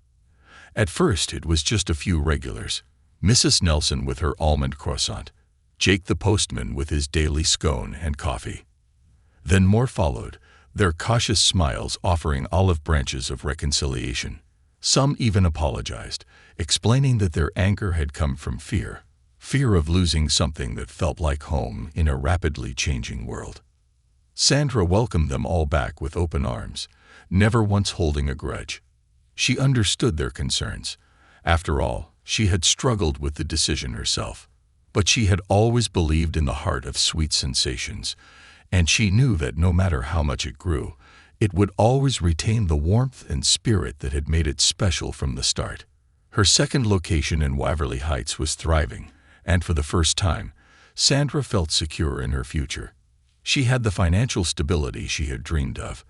At first, it was just a few regulars. Mrs. Nelson with her almond croissant, Jake the postman with his daily scone and coffee. Then more followed, their cautious smiles offering olive branches of reconciliation. Some even apologized, explaining that their anger had come from fear of losing something that felt like home in a rapidly changing world. Sandra welcomed them all back with open arms, never once holding a grudge. She understood their concerns. After all, she had struggled with the decision herself. But she had always believed in the heart of Sweet Sensations, and she knew that no matter how much it grew, it would always retain the warmth and spirit that had made it special from the start. Her second location in Waverly Heights was thriving, and for the first time, Sandra felt secure in her future. She had the financial stability she had dreamed of.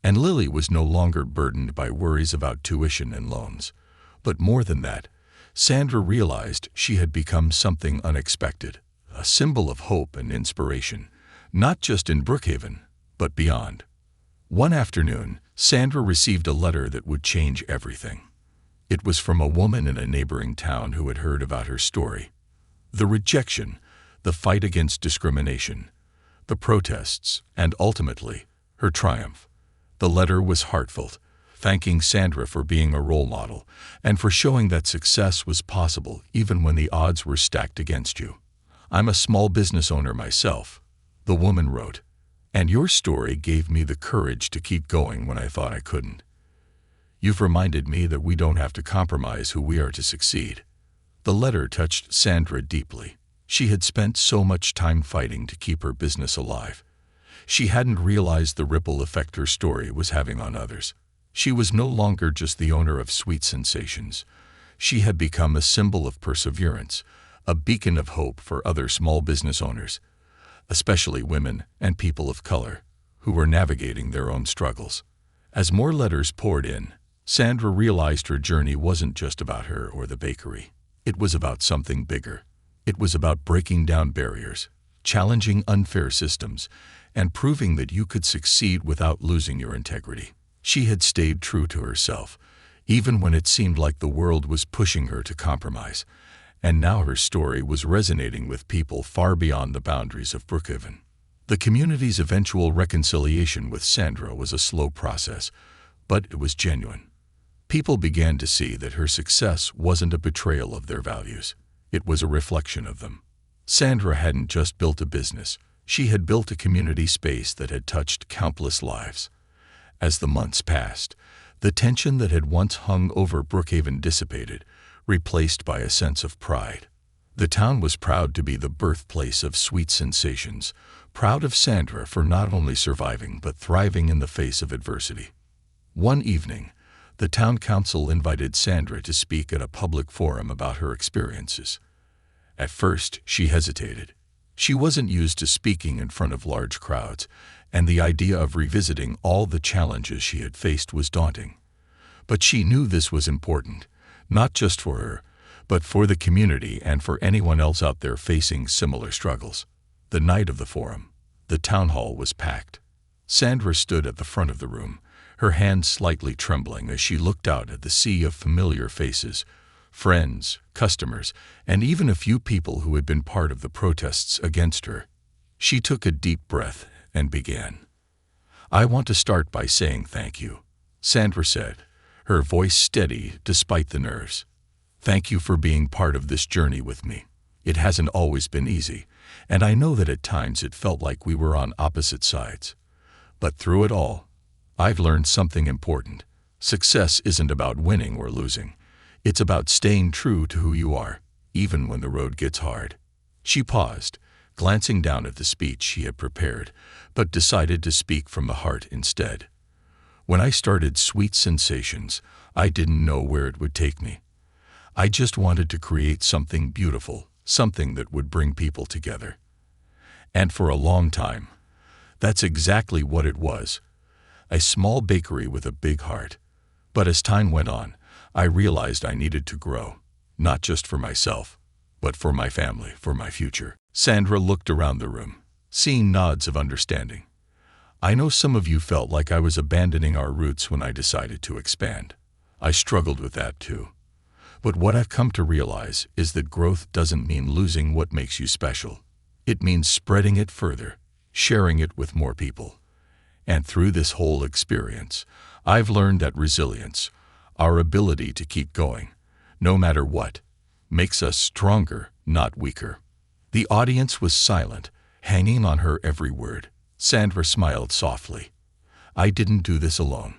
And Lily was no longer burdened by worries about tuition and loans. But more than that, Sandra realized she had become something unexpected, a symbol of hope and inspiration, not just in Brookhaven, but beyond. One afternoon, Sandra received a letter that would change everything. It was from a woman in a neighboring town who had heard about her story. The rejection, the fight against discrimination, the protests, and ultimately, her triumph. The letter was heartfelt, thanking Sandra for being a role model and for showing that success was possible even when the odds were stacked against you. "I'm a small business owner myself," the woman wrote, "and your story gave me the courage to keep going when I thought I couldn't. You've reminded me that we don't have to compromise who we are to succeed." The letter touched Sandra deeply. She had spent so much time fighting to keep her business alive. She hadn't realized the ripple effect her story was having on others. She was no longer just the owner of sweet sensations. She had become a symbol of perseverance, a beacon of hope for other small business owners, especially women and people of color, who were navigating their own struggles. As more letters poured in, Sandra realized her journey wasn't just about her or the bakery. It was about something bigger. It was about breaking down barriers, challenging unfair systems, and proving that you could succeed without losing your integrity. She had stayed true to herself, even when it seemed like the world was pushing her to compromise, and now her story was resonating with people far beyond the boundaries of Brookhaven. The community's eventual reconciliation with Sandra was a slow process, but it was genuine. People began to see that her success wasn't a betrayal of their values. It was a reflection of them. Sandra hadn't just built a business. She had built a community space that had touched countless lives. As the months passed, the tension that had once hung over Brookhaven dissipated, replaced by a sense of pride. The town was proud to be the birthplace of sweet sensations, proud of Sandra for not only surviving but thriving in the face of adversity. One evening, the town council invited Sandra to speak at a public forum about her experiences. At first, she hesitated. She wasn't used to speaking in front of large crowds, and the idea of revisiting all the challenges she had faced was daunting. But she knew this was important, not just for her, but for the community and for anyone else out there facing similar struggles. The night of the forum, the town hall was packed. Sandra stood at the front of the room, her hands slightly trembling as she looked out at the sea of familiar faces, friends, customers, and even a few people who had been part of the protests against her. She took a deep breath and began. "I want to start by saying thank you," Sandra said, her voice steady despite the nerves. "Thank you for being part of this journey with me. It hasn't always been easy, and I know that at times it felt like we were on opposite sides. But through it all, I've learned something important. Success isn't about winning or losing. It's about staying true to who you are, even when the road gets hard." She paused, glancing down at the speech she had prepared, but decided to speak from the heart instead. "When I started Sweet Sensations, I didn't know where it would take me. I just wanted to create something beautiful, something that would bring people together. And for a long time, that's exactly what it was. A small bakery with a big heart. But as time went on, I realized I needed to grow, not just for myself, but for my family, for my future." Sandra looked around the room, seeing nods of understanding. "I know some of you felt like I was abandoning our roots when I decided to expand. I struggled with that too. But what I've come to realize is that growth doesn't mean losing what makes you special. It means spreading it further, sharing it with more people. And through this whole experience, I've learned that resilience, our ability to keep going, no matter what, makes us stronger, not weaker." The audience was silent, hanging on her every word. Sandra smiled softly. "I didn't do this alone.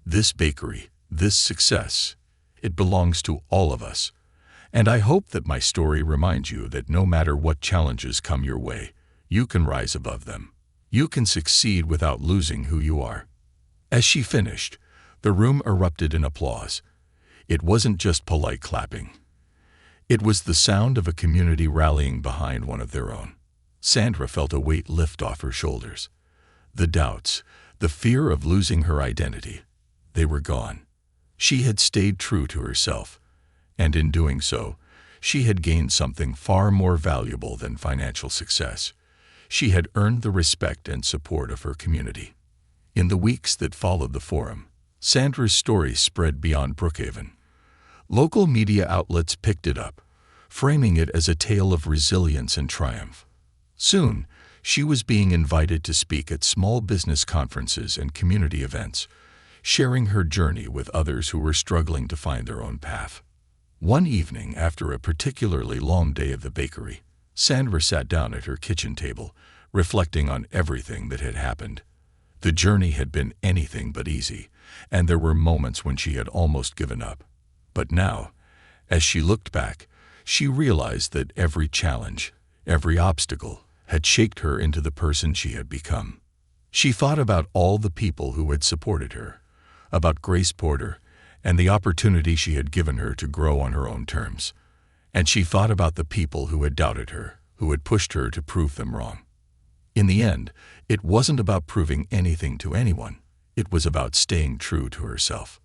This bakery, this success, it belongs to all of us. And I hope that my story reminds you that no matter what challenges come your way, you can rise above them. You can succeed without losing who you are." As she finished, the room erupted in applause. It wasn't just polite clapping. It was the sound of a community rallying behind one of their own. Sandra felt a weight lift off her shoulders. The doubts, the fear of losing her identity, they were gone. She had stayed true to herself, and in doing so, she had gained something far more valuable than financial success. She had earned the respect and support of her community. In the weeks that followed the forum, Sandra's story spread beyond Brookhaven. Local media outlets picked it up, framing it as a tale of resilience and triumph. Soon, she was being invited to speak at small business conferences and community events, sharing her journey with others who were struggling to find their own path. One evening, after a particularly long day at the bakery, Sandra sat down at her kitchen table, reflecting on everything that had happened. The journey had been anything but easy, and there were moments when she had almost given up. But now, as she looked back, she realized that every challenge, every obstacle, had shaped her into the person she had become. She thought about all the people who had supported her, about Grace Porter and the opportunity she had given her to grow on her own terms. And she thought about the people who had doubted her, who had pushed her to prove them wrong. In the end, it wasn't about proving anything to anyone. It was about staying true to herself.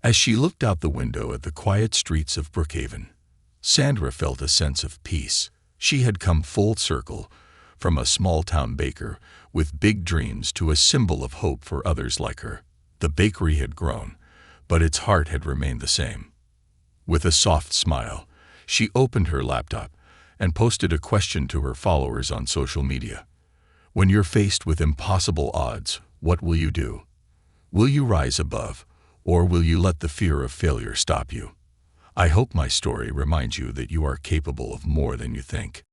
As she looked out the window at the quiet streets of Brookhaven, Sandra felt a sense of peace. She had come full circle, from a small-town baker with big dreams to a symbol of hope for others like her. The bakery had grown, but its heart had remained the same. With a soft smile, she opened her laptop and posted a question to her followers on social media. When you're faced with impossible odds, what will you do? Will you rise above, or will you let the fear of failure stop you? I hope my story reminds you that you are capable of more than you think.